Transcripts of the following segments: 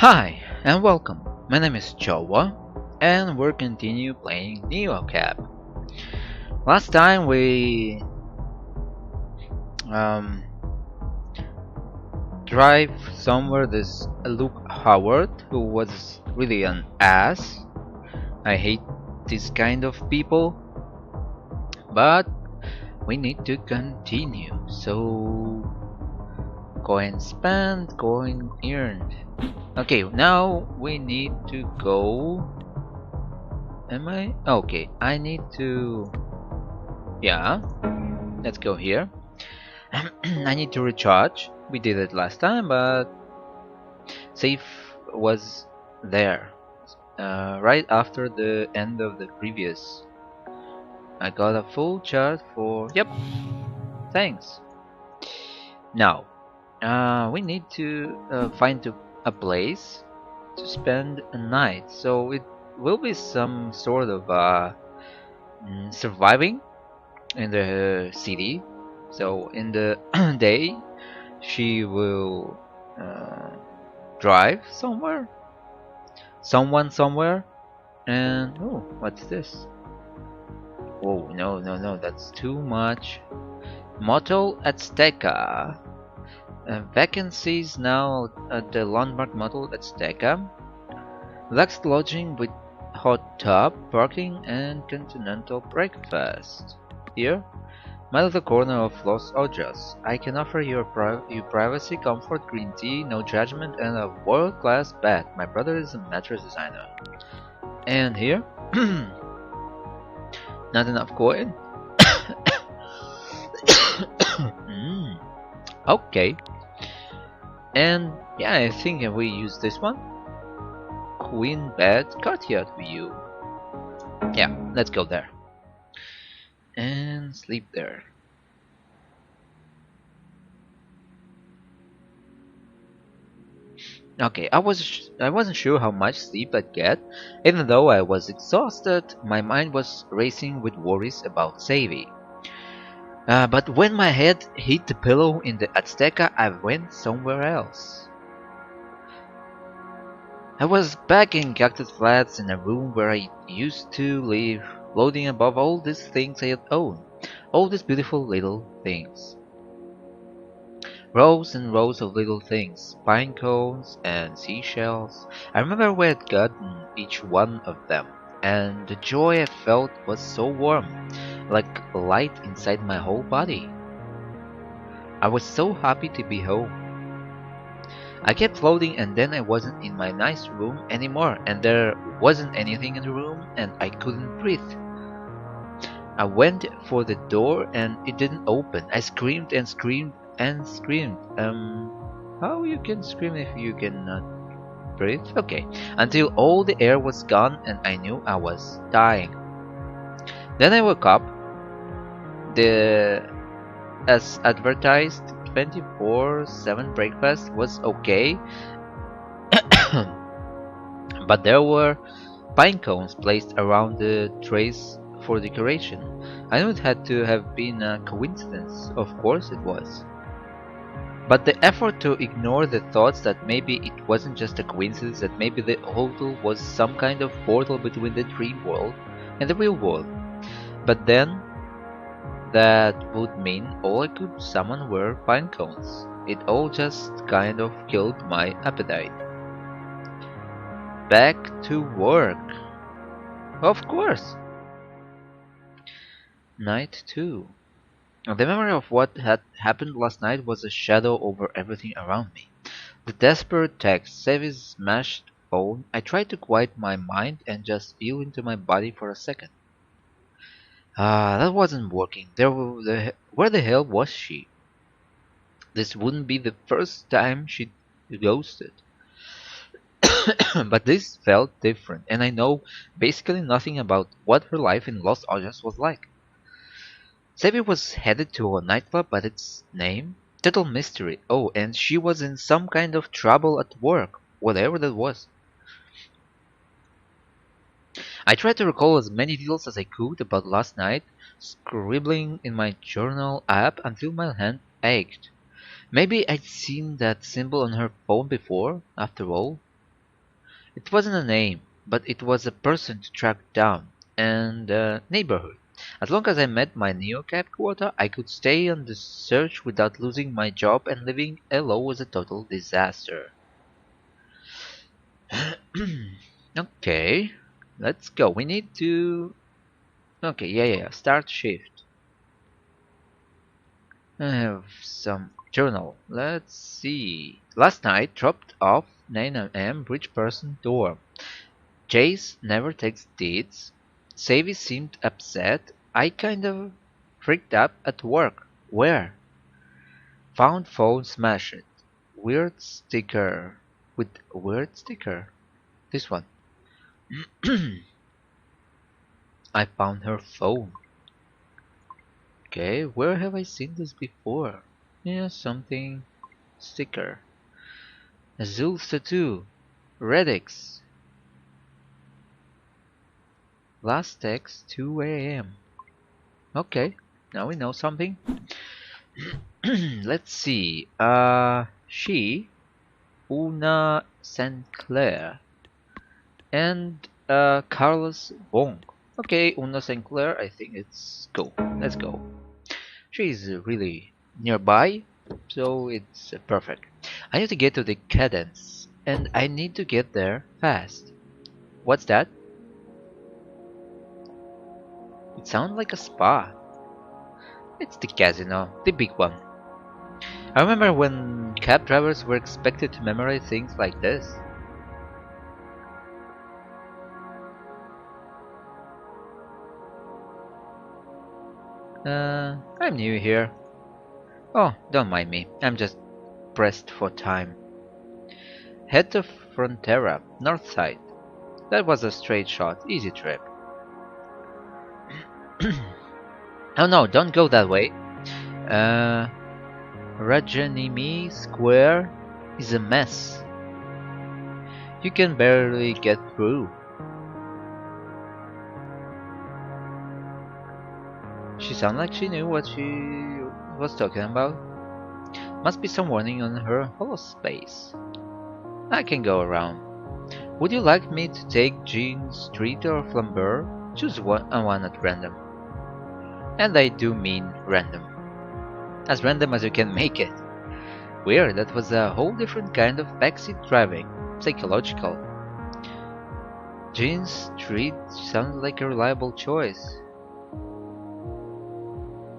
Hi and welcome. My name is Jowa and we're continue playing NeoCab. Last time we um, drive somewhere this Luke Howard who was really an ass. I hate this kind of people, but we need to continue. So coin spent, coin earned. Okay, now we need to go. Am I? Okay, I need to. Yeah, let's go here. I need to recharge. We did it last time, but save was there. Right after the end of the previous. I got a full charge for. Yep, thanks. Now, we need to find a place to spend a night. So it will be some sort of surviving in the city. So in the day, she will drive somewhere, someone somewhere, and oh, what's this? Oh no no no, that's too much. Motel Azteca. Vacancies now at the landmark Motel Azteca. Lux lodging with hot tub, parking, and continental breakfast. Here, my little corner of Los Ojos. I can offer you privacy, comfort, green tea, no judgment, and a world-class bed. My brother is a mattress designer. And here, not enough coin. Okay. And yeah, I think we use this one. Queen bed, courtyard view. Yeah, let's go there. And sleep there. Okay, I wasn't sure how much sleep I'd get. Even though I was exhausted, my mind was racing with worries about Savy. But when my head hit the pillow in the Azteca, I went somewhere else. I was back in Cactus Flats in a room where I used to live, floating above all these things I had owned, all these beautiful little things. Rows and rows of little things, pine cones and seashells. I remember where I'd gotten each one of them, and the joy I felt was so warm, like light inside my whole body. I was so happy to be home. I kept floating and then I wasn't in my nice room anymore, and there wasn't anything in the room and I couldn't breathe. I went for the door and it didn't open. I screamed and screamed and screamed. How you can scream if you cannot breathe? Okay. Until all the air was gone and I knew I was dying. Then I woke up. The as advertised 24/7 breakfast was okay, but there were pine cones placed around the trays for decoration. I knew it had to have been a coincidence. Of course it was. But the effort to ignore the thoughts that maybe it wasn't just a coincidence, that maybe the hotel was some kind of portal between the dream world and the real world. But then, that would mean all I could summon were pine cones. It all just kind of killed my appetite. Back to work. Of course. Night 2. The memory of what had happened last night was a shadow over everything around me. The desperate text, Savy's smashed phone. I tried to quiet my mind and just feel into my body for a second. That wasn't working. Where the hell was she? This wouldn't be the first time she'd ghosted. But this felt different, and I know basically nothing about what her life in Los Angeles was like. Savy was headed to a nightclub, but its name? Total mystery. Oh, and she was in some kind of trouble at work, whatever that was. I tried to recall as many details as I could about last night, scribbling in my journal app until my hand ached. Maybe I'd seen that symbol on her phone before, after all. It wasn't a name, but it was a person to track down, and a neighborhood. As long as I met my neocap quota, I could stay on the search without losing my job, and living LO was a total disaster. Okay, let's go. We need to... Okay, yeah. Start shift. I have some journal. Let's see. Last night, dropped off 9 a.m. rich person dorm. Jace never takes dates. Savy seemed upset. I kind of freaked up at work. Where? Found phone smashed. Weird sticker. With weird sticker. This one. I found her phone. Okay, where have I seen this before? Yeah, something. Sticker. Azul tattoo. Redix. Last text 2 a.m. Okay, now we know something. Let's see. She, Una Sinclair, and Carlos Wong. Okay, Una Sinclair. I think it's go. Let's go. She's really nearby, so it's perfect. I need to get to the cadence, and I need to get there fast. What's that? It sounds like a spa. It's the casino, the big one. I remember when cab drivers were expected to memorize things like this. I'm new here. Oh, don't mind me. I'm just pressed for time. Head to Frontera, north side. That was a straight shot, easy trip. Oh no, don't go that way. Uh, Rajanimi Square is a mess. You can barely get through. She sounded like she knew what she was talking about. Must be some warning on her holospace. I can go around. Would you like me to take Jean Street or Flambeau? Choose one at random. And I do mean random. As random as you can make it. Weird, that was a whole different kind of backseat driving. Psychological. Jean Street sounds like a reliable choice.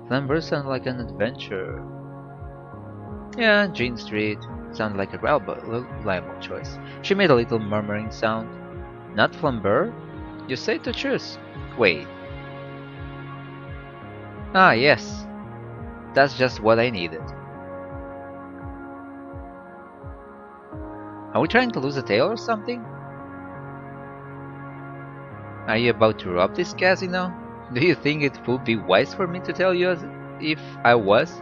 Flambeau sounds like an adventure. Yeah, Jean Street sounds like a reliable choice. She made a little murmuring sound. Not Flambeau? You say to choose. Wait. Ah, yes. That's just what I needed. Are we trying to lose a tail or something? Are you about to rob this casino? Do you think it would be wise for me to tell you as if I was?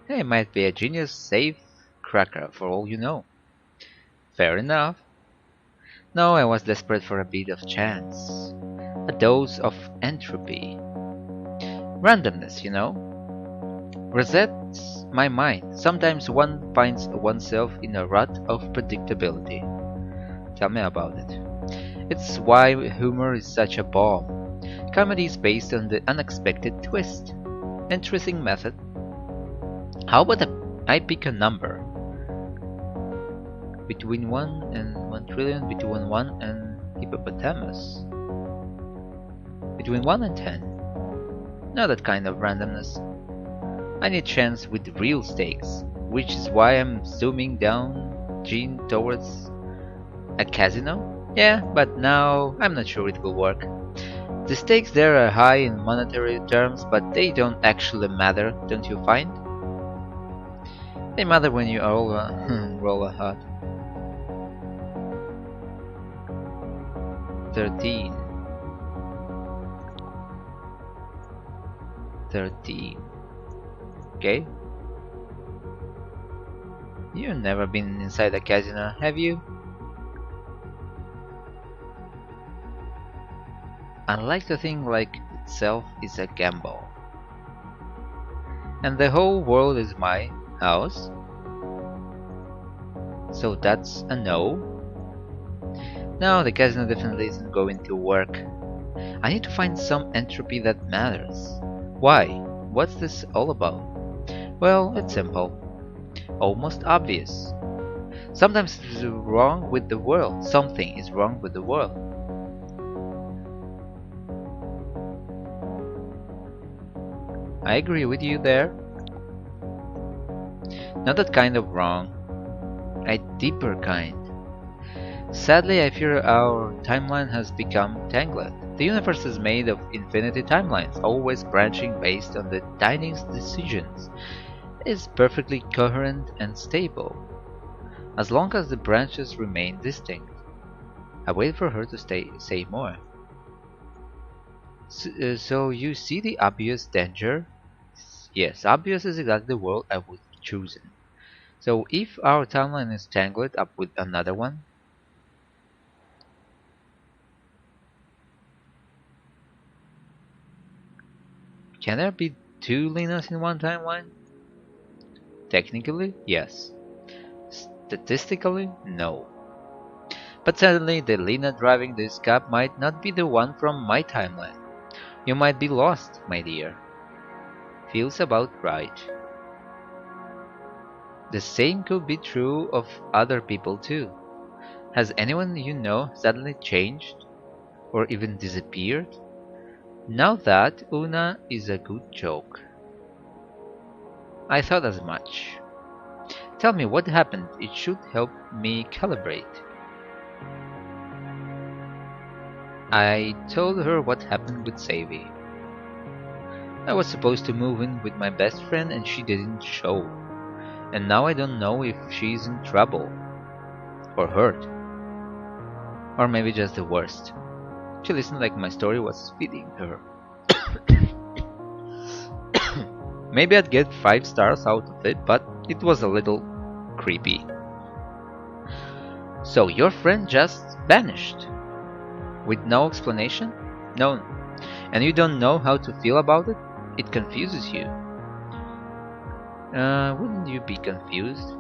It might be a genius safe cracker for all you know. Fair enough. No, I was desperate for a bit of chance. A dose of entropy. Randomness, you know? Resets my mind. Sometimes one finds oneself in a rut of predictability. Tell me about it. It's why humor is such a bomb. Comedy is based on the unexpected twist. Interesting method. How about I pick a number? Between 1 and 1 trillion, between 1 and hippopotamus. Between 1 and 10. Not that kind of randomness. I need chance with real stakes, which is why I'm zooming down Gene towards a casino? Yeah, but now I'm not sure it will work. The stakes there are high in monetary terms, but they don't actually matter, don't you find? They matter when you roll a hot. 13. 13. Okay. You've never been inside a casino, have you? I like to think like itself is a gamble. And the whole world is my house. So that's a no. No, the casino definitely isn't going to work. I need to find some entropy that matters. Why? What's this all about? Well, it's simple. Almost obvious. Sometimes it's wrong with the world. Something is wrong with the world. I agree with you there. Not that kind of wrong. A deeper kind. Sadly, I fear our timeline has become tangled. The universe is made of infinity timelines, always branching based on the tiniest decisions. It is perfectly coherent and stable, as long as the branches remain distinct. I wait for her to say more. So you see the obvious danger? Yes, obvious is exactly the word I would have chosen. So if our timeline is tangled up with another one, can there be two Linas in one timeline? Technically, yes. Statistically, no. But suddenly the Lina driving this cab might not be the one from my timeline. You might be lost, my dear. Feels about right. The same could be true of other people too. Has anyone you know suddenly changed? Or even disappeared? Now that, Una, is a good joke. I thought as much. Tell me what happened, it should help me calibrate. I told her what happened with Savy. I was supposed to move in with my best friend and she didn't show. And now I don't know if she's in trouble. Or hurt. Or maybe just the worst. She listened like my story was feeding her. Maybe I'd get 5 stars out of it, but it was a little creepy. So your friend just vanished? With no explanation? No. And you don't know how to feel about it? It confuses you. Wouldn't you be confused?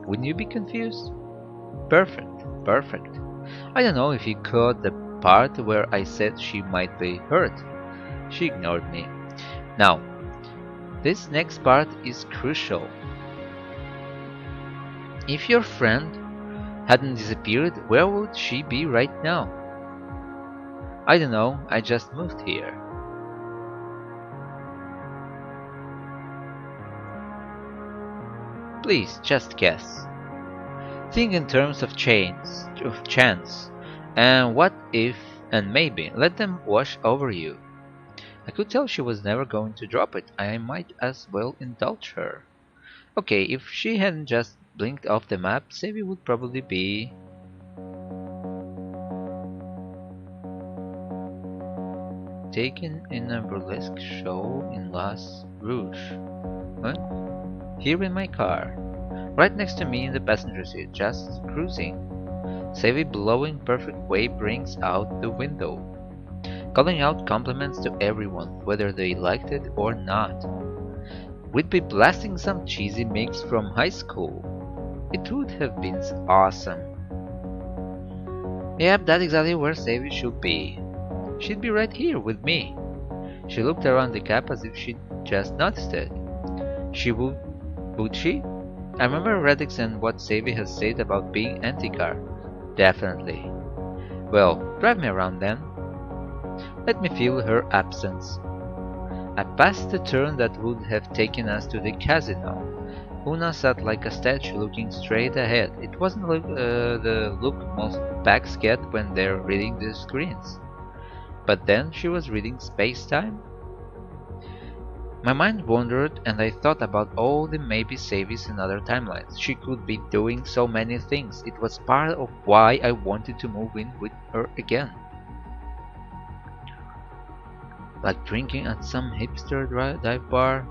Wouldn't you be confused? Perfect, perfect. I don't know if you caught the part where I said she might be hurt. She ignored me. Now, this next part is crucial. If your friend hadn't disappeared, where would she be right now? I don't know, I just moved here. Please, just guess. Think in terms of chance, and what if, and maybe. Let them wash over you. I could tell she was never going to drop it. I might as well indulge her. Okay, if she hadn't just blinked off the map, Savy would probably be... taken in a burlesque show in Las Rouge. What? Here in my car. Right next to me in the passenger seat, just cruising. Savy blowing perfect way brings out the window, calling out compliments to everyone, whether they liked it or not. We'd be blasting some cheesy mix from high school. It would have been awesome. Yep, that's exactly where Savy should be. She'd be right here with me. She looked around the cab as if she'd just noticed it. She would she? I remember Reddix and what Savy has said about being anti-car. Definitely. Well, drive me around then. Let me feel her absence. I passed the turn that would have taken us to the casino. Una sat like a statue looking straight ahead. It wasn't the look most backs get when they're reading the screens. But then she was reading Spacetime. My mind wandered and I thought about all the maybe Savys in other timelines. She could be doing so many things. It was part of why I wanted to move in with her again. Like drinking at some hipster dive bar.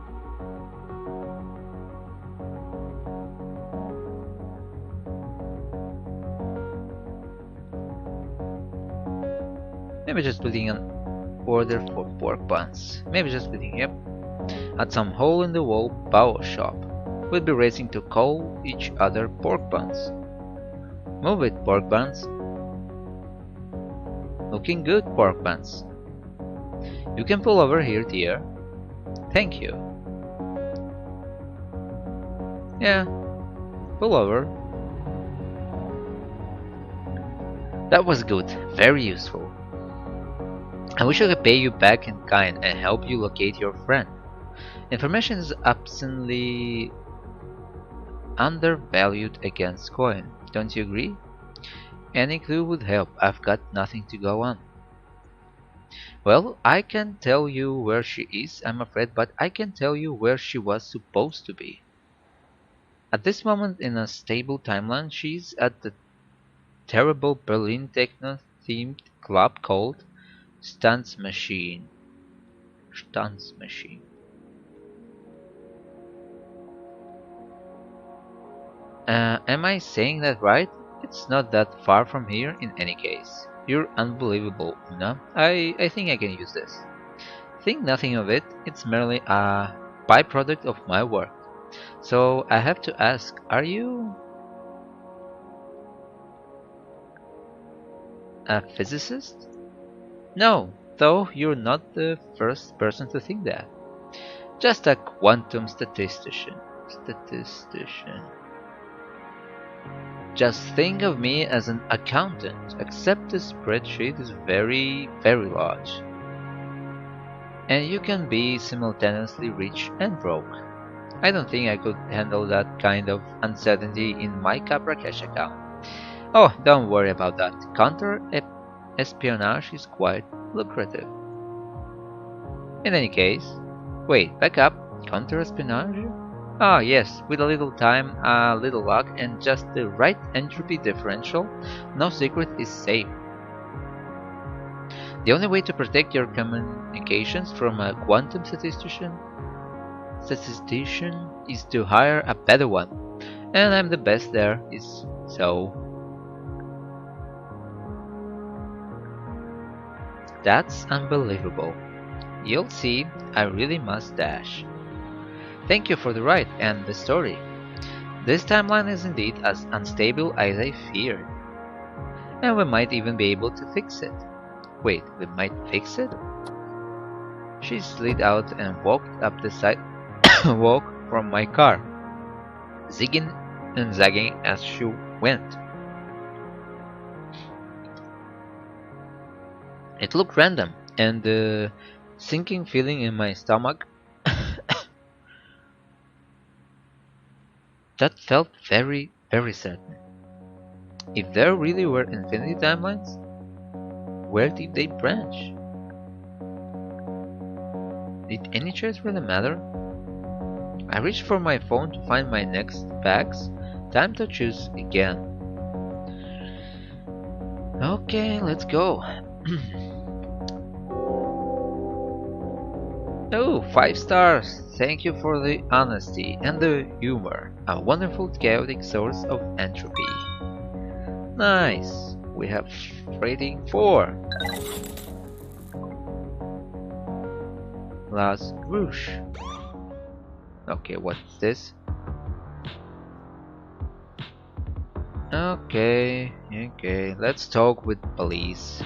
Maybe just putting an order for pork buns. Maybe just putting, yep. at some hole-in-the-wall bow shop. We'd be racing to call each other pork buns. Move it, pork buns. Looking good, pork buns. You can pull over here, dear. Thank you. Yeah, pull over. That was good, very useful. I wish I could pay you back in kind and help you locate your friend. Information is obscenely undervalued against coin, don't you agree? Any clue would help. I've got nothing to go on. Well, I can't tell you where she is, I'm afraid, but I can tell you where she was supposed to be. At this moment in a stable timeline, she's at the terrible Berlin techno-themed club called Stunts Machine. Stunts Machine. Am I saying that right? It's not that far from here in any case. You're unbelievable, Una. I think I can use this. Think nothing of it, it's merely a byproduct of my work. So I have to ask, are you a physicist? No, though you're not the first person to think that. Just a quantum statistician. Just think of me as an accountant, except the spreadsheet is very, very large. And you can be simultaneously rich and broke. I don't think I could handle that kind of uncertainty in my Capra Cash account. Oh, don't worry about that. Counter-espionage is quite lucrative. In any case, wait, back up. Counter-espionage? Ah, yes, with a little time, a little luck, and just the right entropy differential, no secret is safe. The only way to protect your communications from a quantum statistician is to hire a better one, and I'm the best there is, so that's unbelievable. You'll see, I really must dash. Thank you for the ride and the story. This timeline is indeed as unstable as I feared. And we might even be able to fix it. Wait, we might fix it? She slid out and walked up the sidewalk from my car, zigging and zagging as she went. It looked random, and the sinking feeling in my stomach that felt very, very certain. If there really were infinity timelines, where did they branch? Did any choice really matter? I reached for my phone to find my next bags. Time to choose again. Okay, let's go. Oh, 5 stars! Thank you for the honesty and the humor. A wonderful chaotic source of entropy. Nice! We have rating 4. Last Rouge. Okay, what's this? Okay, let's talk with police.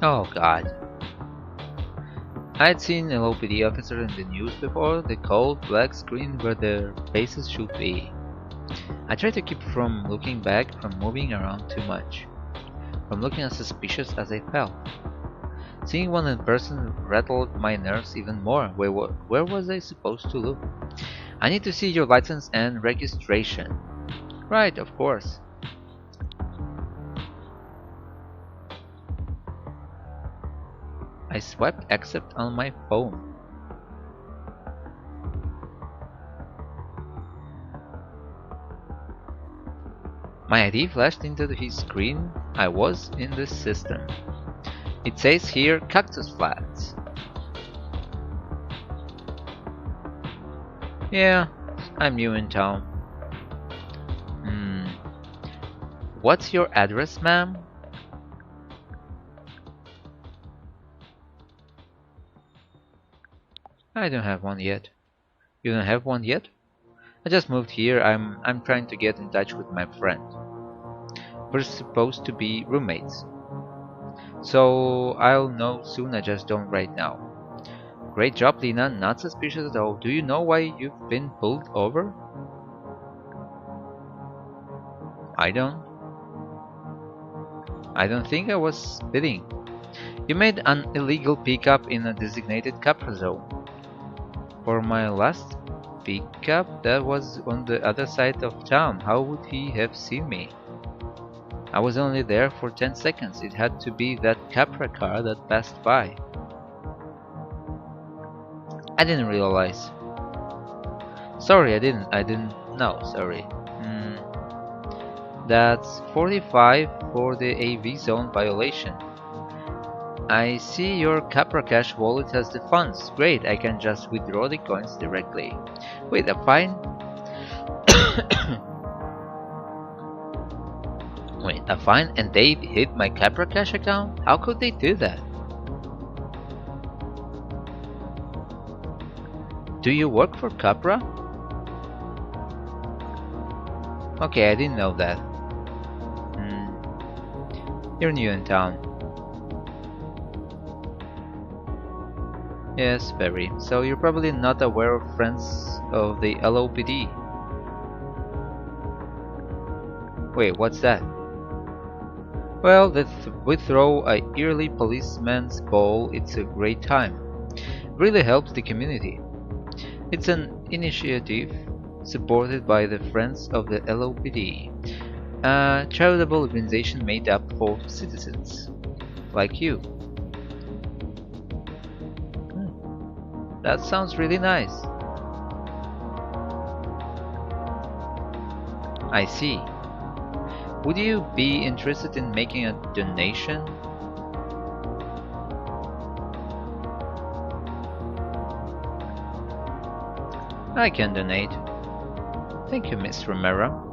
Oh god. I'd seen LOPD officer in the news before, the cold black screen where their faces should be. I tried to keep from looking back, from moving around too much, from looking as suspicious as I felt. Seeing one in person rattled my nerves even more. Where was I supposed to look? I need to see your license and registration. Right, of course. I swiped accept on my phone. My ID flashed into his screen. I was in the system. It says here Cactus Flats. Yeah, I'm new in town. What's your address, ma'am? I don't have one yet. You don't have one yet? I just moved here. I'm trying to get in touch with my friend. We're supposed to be roommates. So I'll know soon, I just don't right now. Great job, Lina. Not suspicious at all. Do you know why you've been pulled over? I don't. I don't think I was speeding. You made an illegal pickup in a designated capture zone. For my last pickup, that was on the other side of town. How would he have seen me? I was only there for 10 seconds. It had to be that Capra car that passed by. I didn't realize. Sorry, I didn't know, sorry. That's 45 for the AV zone violation. I see your Capra Cash wallet has the funds. Great, I can just withdraw the coins directly. Wait, a fine? Wait, a fine and they hit my Capra Cash account? How could they do that? Do you work for Capra? Okay, I didn't know that. You're new in town. Yes, very. So you're probably not aware of friends of the LOPD. Wait, what's that? Well, we throw a yearly policeman's ball. It's a great time. Really helps the community. It's an initiative supported by the Friends of the LOPD, a charitable organization made up for citizens like you. That sounds really nice. I see. Would you be interested in making a donation? I can donate. Thank you, Miss Romero.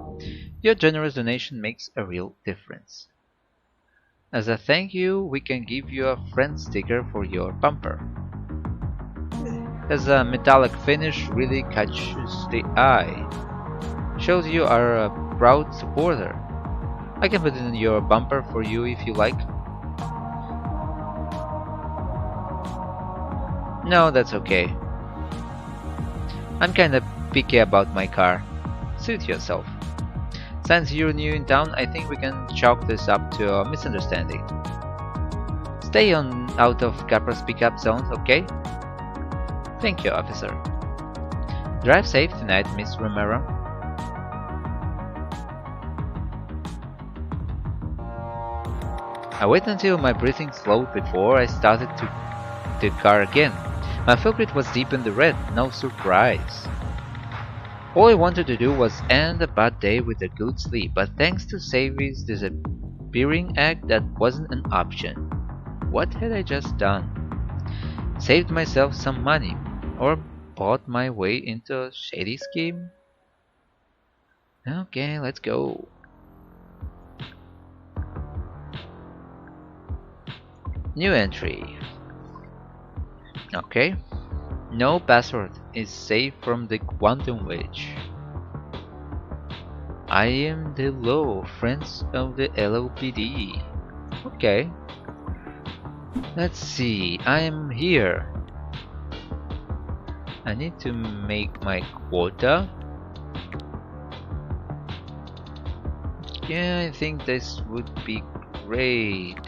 Your generous donation makes a real difference. As a thank you, we can give you a friend sticker for your bumper. As a metallic finish really catches the eye. Shows you are a proud supporter. I can put it in your bumper for you if you like. No, that's okay. I'm kinda picky about my car. Suit yourself. Since you're new in town, I think we can chalk this up to a misunderstanding. Stay out of Capra's pickup zones, okay? Thank you, officer. Drive safe tonight, Miss Romero. I waited until my breathing slowed before I started the car again. My filtrate was deep in the red, no surprise. All I wanted to do was end a bad day with a good sleep, but thanks to Savy's disappearing act, that wasn't an option. What had I just done? Saved myself some money, or bought my way into a shady scheme? Okay, let's go. New entry. Okay. No password is safe from the quantum witch. I am the law, friends of the LOPD. Okay. Let's see, I am here. I need to make my quota. Yeah, I think this would be great.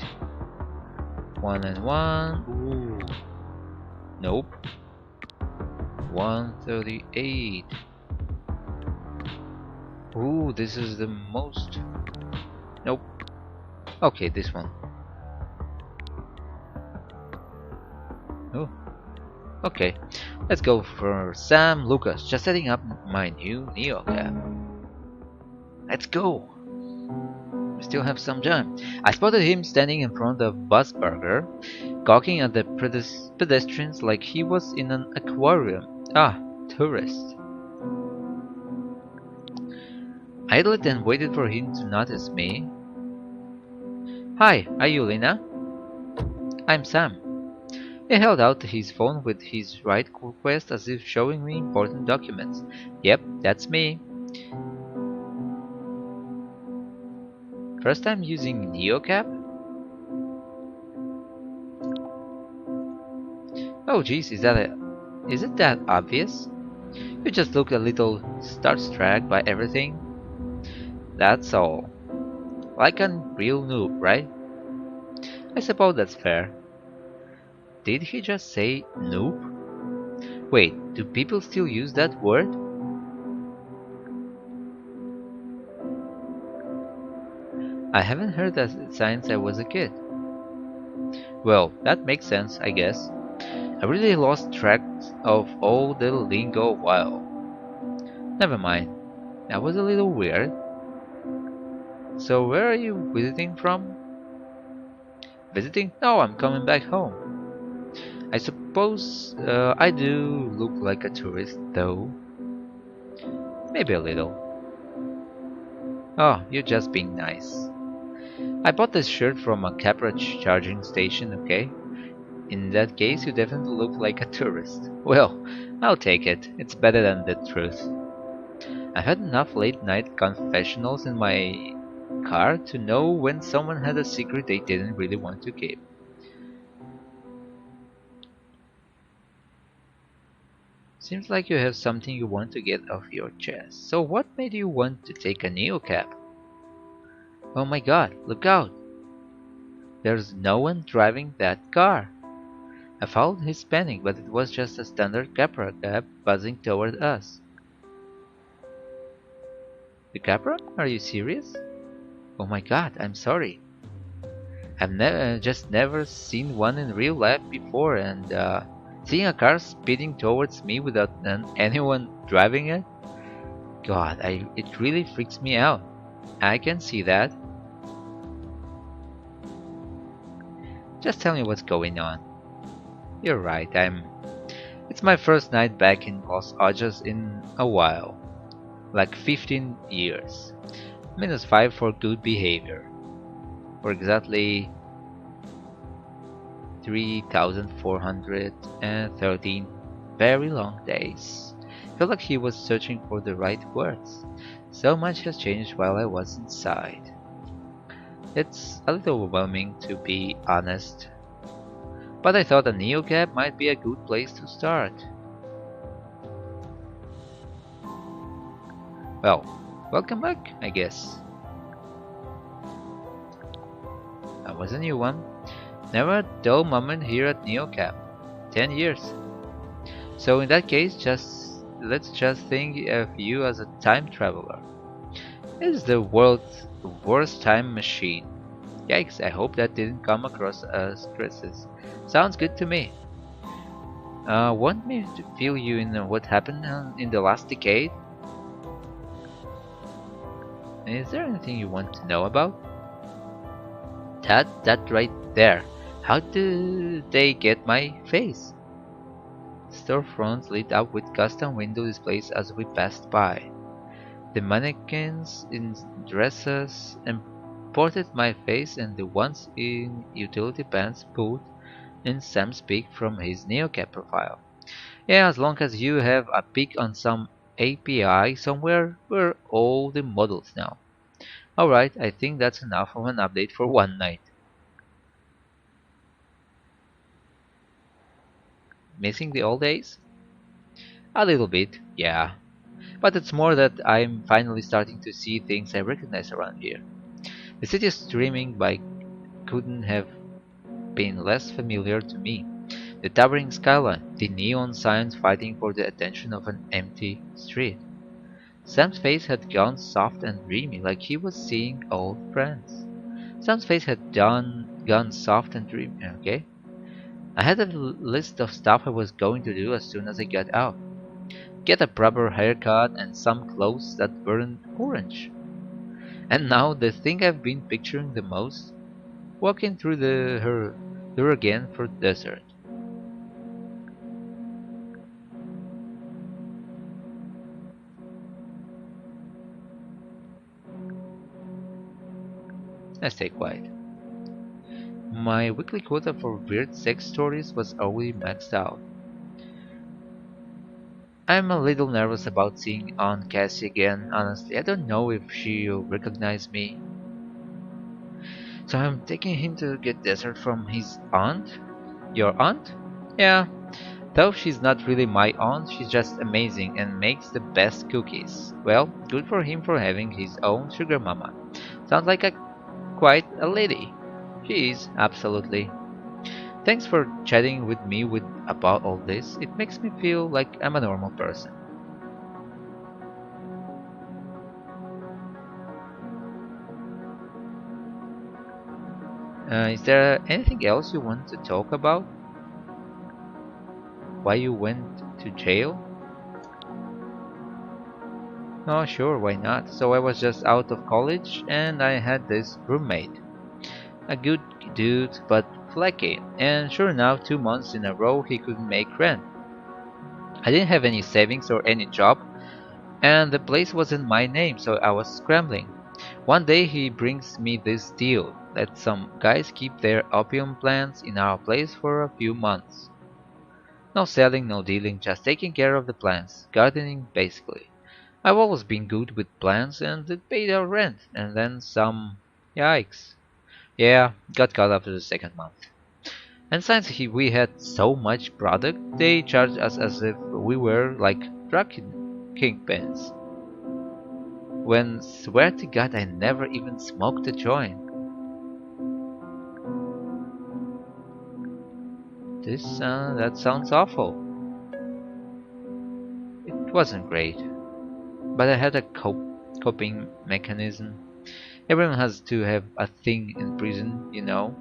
1 and 1. Ooh. Nope. 138. Ooh, this is the most. Nope. Okay, this one. Oh. Okay. Let's go for Sam Lucas. Just setting up my new Neo cab. Let's go. We still have some time. I spotted him standing in front of Buzz Burger, gawking at the pedestrians like he was in an aquarium. Ah, tourist. I idled and waited for him to notice me. Hi, are you Lina? I'm Sam. He held out his phone with his right request as if showing me important documents. Yep, that's me. First time using NeoCap? Oh jeez, is it that obvious? You just look a little starstruck by everything. That's all. Like a real noob, right? I suppose that's fair. Did he just say noob? Wait, do people still use that word? I haven't heard that since I was a kid. Well, that makes sense, I guess. I really lost track of all the lingo while. Never mind. That was a little weird. So where are you visiting from? Visiting? No, I'm coming back home. I suppose I do look like a tourist, though. Maybe a little. Oh, you're just being nice. I bought this shirt from a Capra charging station, okay? In that case, you definitely look like a tourist. Well, I'll take it. It's better than the truth. I've had enough late night confessionals in my car to know when someone had a secret they didn't really want to keep. Seems like you have something you want to get off your chest. So what made you want to take a neocab? Oh my god, look out! There's no one driving that car. I followed his panic, but it was just a standard Capra cab buzzing toward us. The Capra? Are you serious? Oh my god, I'm sorry. I've just never seen one in real life before, and seeing a car speeding towards me without anyone driving it? God, it really freaks me out. I can see that. Just tell me what's going on. You're right, It's my first night back in Los Angeles in a while. Like 15 years. -5 for good behavior. For exactly 3,413 very long days. Felt like he was searching for the right words. So much has changed while I was inside. It's a little overwhelming to be honest. But I thought a neocab might be a good place to start. Well, welcome back, I guess. That was a new one. Never a dull moment here at neocab. 10 years. So in that case, let's just think of you as a time traveler. It's the world's worst time machine. Yikes, I hope that didn't come across as criticism. Sounds good to me. Want me to fill you in on what happened in the last decade? Is there anything you want to know about? That right there. How did they get my face? Storefronts lit up with custom window displays as we passed by. The mannequins in dresses imported my face, and the ones in utility pants pulled in Sam's pic from his NeoCap profile. Yeah, as long as you have a pic on some API somewhere, we're all the models now. Alright, I think that's enough of an update for one night. Missing the old days? A little bit, yeah. But it's more that I'm finally starting to see things I recognize around here. The city streaming by couldn't have been less familiar to me. The towering skyline, the neon signs fighting for the attention of an empty street. Sam's face had gone soft and dreamy, like he was seeing old friends. Sam's face had gone soft and dreamy, okay? I had a list of stuff I was going to do as soon as I got out. Get a proper haircut and some clothes that weren't orange. And now the thing I've been picturing the most, walking through her again for dessert. I stay quiet. My weekly quota for weird sex stories was already maxed out. I'm a little nervous about seeing Aunt Cassie again. Honestly, I don't know if she'll recognize me. So I'm taking him to get dessert from his aunt? Your aunt? Yeah, though she's not really my aunt, she's just amazing and makes the best cookies. Well, good for him for having his own sugar mama. Sounds like quite a lady. She is, absolutely. Thanks for chatting with me about all this. It makes me feel like I'm a normal person. Is there anything else you want to talk about? Why you went to jail? Oh, sure, why not? So I was just out of college and I had this roommate. A good dude, but flaky. And sure enough, 2 months in a row he couldn't make rent. I didn't have any savings or any job, and the place was in my name, so I was scrambling. One day he brings me this deal. Let some guys keep their opium plants in our place for a few months. No selling, no dealing, just taking care of the plants. Gardening, basically. I've always been good with plants and it paid our rent, and then some. Yikes. Yeah, got caught after the second month. And since we had so much product, they charged us as if we were like drug kingpins. When swear to God I never even smoked a joint. That sounds awful. It wasn't great, but I had a coping mechanism. Everyone has to have a thing in prison, you know.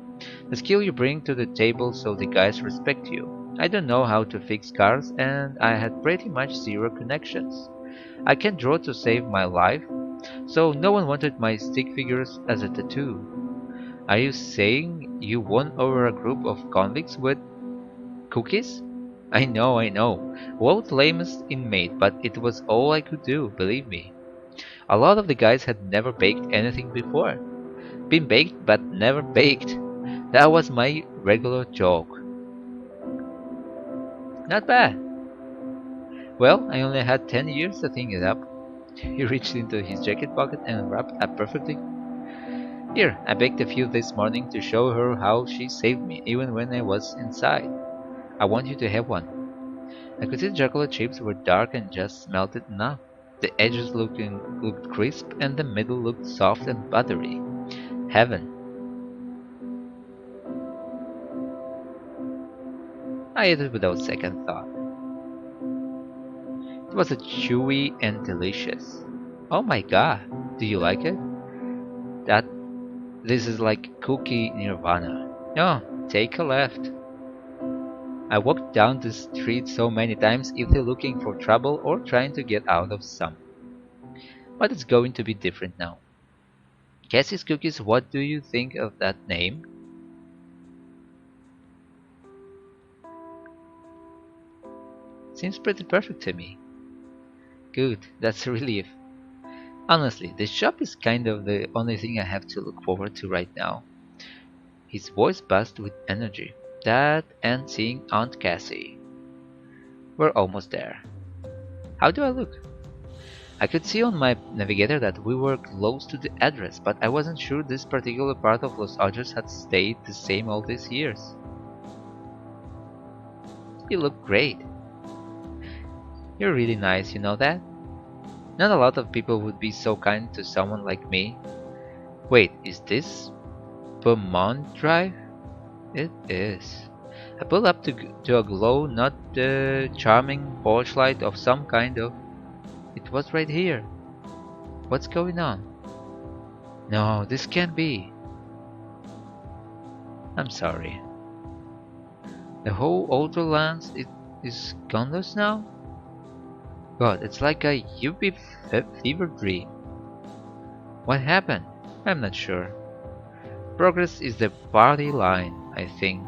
The skill you bring to the table so the guys respect you. I don't know how to fix cars and I had pretty much zero connections. I can draw to save my life, so no one wanted my stick figures as a tattoo. Are you saying you won over a group of convicts with cookies? I know. World's lamest inmate, but it was all I could do, believe me. A lot of the guys had never baked anything before. Been baked, but never baked. That was my regular joke. Not bad. Well, I only had 10 years to think it up. He reached into his jacket pocket and wrapped up perfectly. Here, I baked a few this morning to show her how she saved me, even when I was inside. I want you to have one. I could see the chocolate chips were dark and just melted enough. The edges looked crisp and the middle looked soft and buttery. Heaven. I ate it without second thought. It was a chewy and delicious. Oh my god, do you like it? That this is like cookie nirvana. No, take a left. I walked down the street so many times either looking for trouble or trying to get out of some. But it's going to be different now. Cassie's Cookies, what do you think of that name? Seems pretty perfect to me. Good, that's a relief. Honestly, the shop is kind of the only thing I have to look forward to right now. His voice buzzed with energy. That and seeing Aunt Cassie. We're almost there. How do I look? I could see on my navigator that we were close to the address, but I wasn't sure this particular part of Los Angeles had stayed the same all these years. You look great. You're really nice, you know that? Not a lot of people would be so kind to someone like me. Wait, is this Vermont Drive? It is. I pulled up to a glow, not the charming porch light of some kind of. It was right here. What's going on? No, this can't be. I'm sorry. The whole outer lands is condos now? God, it's like a UV fever dream. What happened? I'm not sure. Progress is the party line, I think.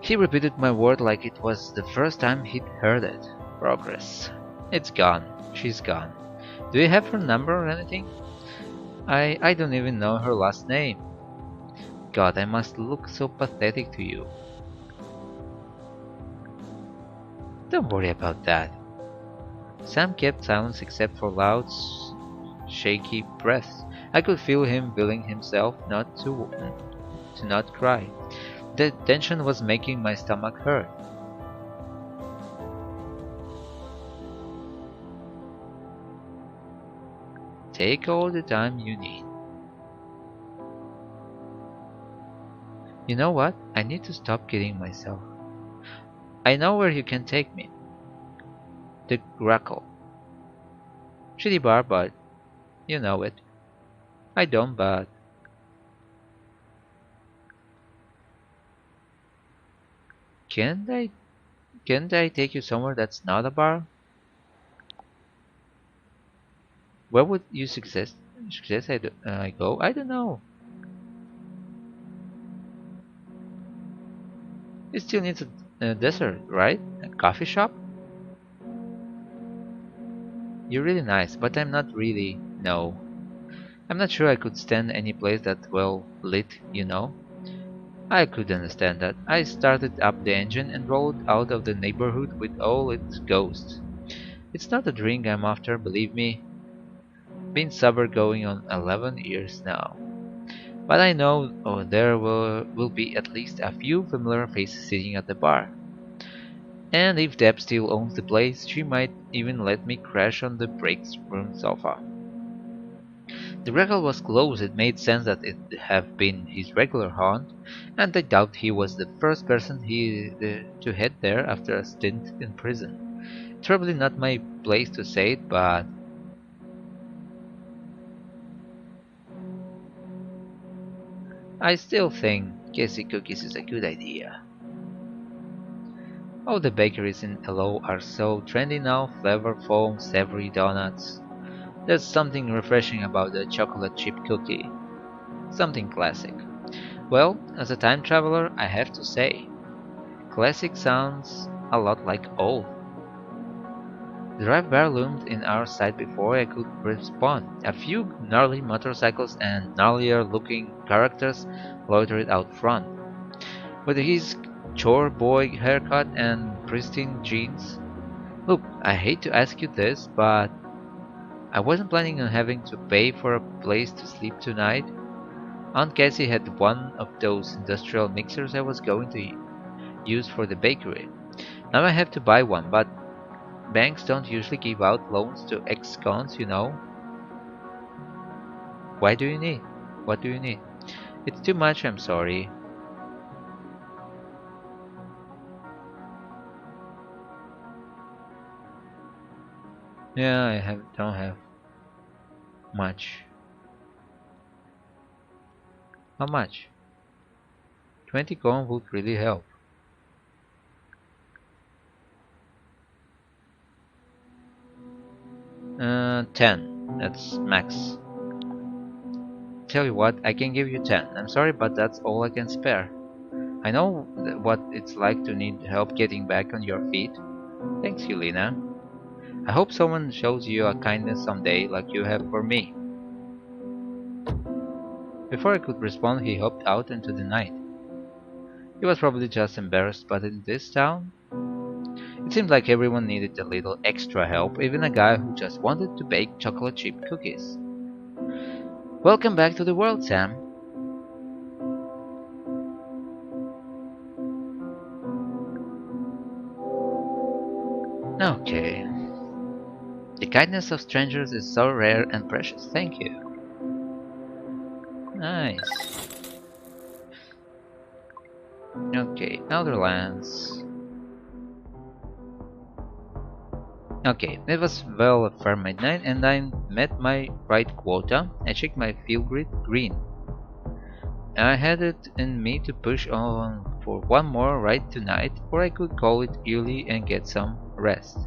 He repeated my word like it was the first time he'd heard it. Progress. It's gone. She's gone. Do you have her number or anything? I don't even know her last name. God, I must look so pathetic to you. Don't worry about that. Sam kept silence except for loud, shaky breaths. I could feel him willing himself to not cry. The tension was making my stomach hurt. Take all the time you need. You know what? I need to stop kidding myself. I know where you can take me. The Grackle. Shitty bar, but you know it. I don't, but can't I can't I take you somewhere that's not a bar? Where would you suggest I go? I don't know. It still needs a dessert, right? A coffee shop? You're really nice, but I'm not really. No. I'm not sure I could stand any place that's well lit, you know? I could understand that. I started up the engine and rolled out of the neighborhood with all its ghosts. It's not a drink I'm after, believe me. Been sober going on 11 years now. But I know there will be at least a few familiar faces sitting at the bar. And if Deb still owns the place, she might even let me crash on the break room sofa. The record was closed. It made sense that it have been his regular haunt, and I doubt he was the first person to head there after a stint in prison. It's probably not my place to say it, but I still think Casey cookies is a good idea. Oh, the bakeries in LO are so trendy now, flavor foam, savory donuts. There's something refreshing about the chocolate chip cookie. Something classic. Well, as a time traveler, I have to say, classic sounds a lot like old. The drive bar loomed in our sight before I could respond. A few gnarly motorcycles and gnarlier looking characters loitered out front. With his chore boy haircut and pristine jeans. Look, I hate to ask you this, but I wasn't planning on having to pay for a place to sleep tonight. Aunt Cassie had one of those industrial mixers I was going to use for the bakery. Now I have to buy one, but banks don't usually give out loans to ex-cons, you know. Why do you need? What do you need? It's too much, I'm sorry. Yeah, don't have much. How much? 20 coin would really help. 10. That's max. Tell you what, I can give you 10. I'm sorry, but that's all I can spare. I know what it's like to need help getting back on your feet. Thanks, Lina. I hope someone shows you a kindness someday like you have for me. Before I could respond, he hopped out into the night. He was probably just embarrassed, but in this town, it seemed like everyone needed a little extra help, even a guy who just wanted to bake chocolate chip cookies. Welcome back to the world, Sam. Okay. The kindness of strangers is so rare and precious. Thank you. Nice. Okay, Elder Lands. Okay, it was well after midnight and I met my right quota. I checked my field grid green. I had it in me to push on for one more ride tonight, or I could call it early and get some rest.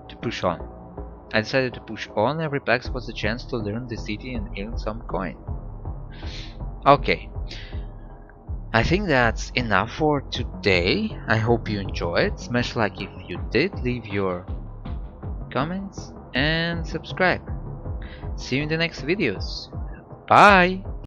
To push on. I decided to push on. Every pax was a chance to learn the city and earn some coin. Okay, I think that's enough for today. I hope you enjoyed. Smash like if you did. Leave your comments and subscribe. See you in the next videos. Bye!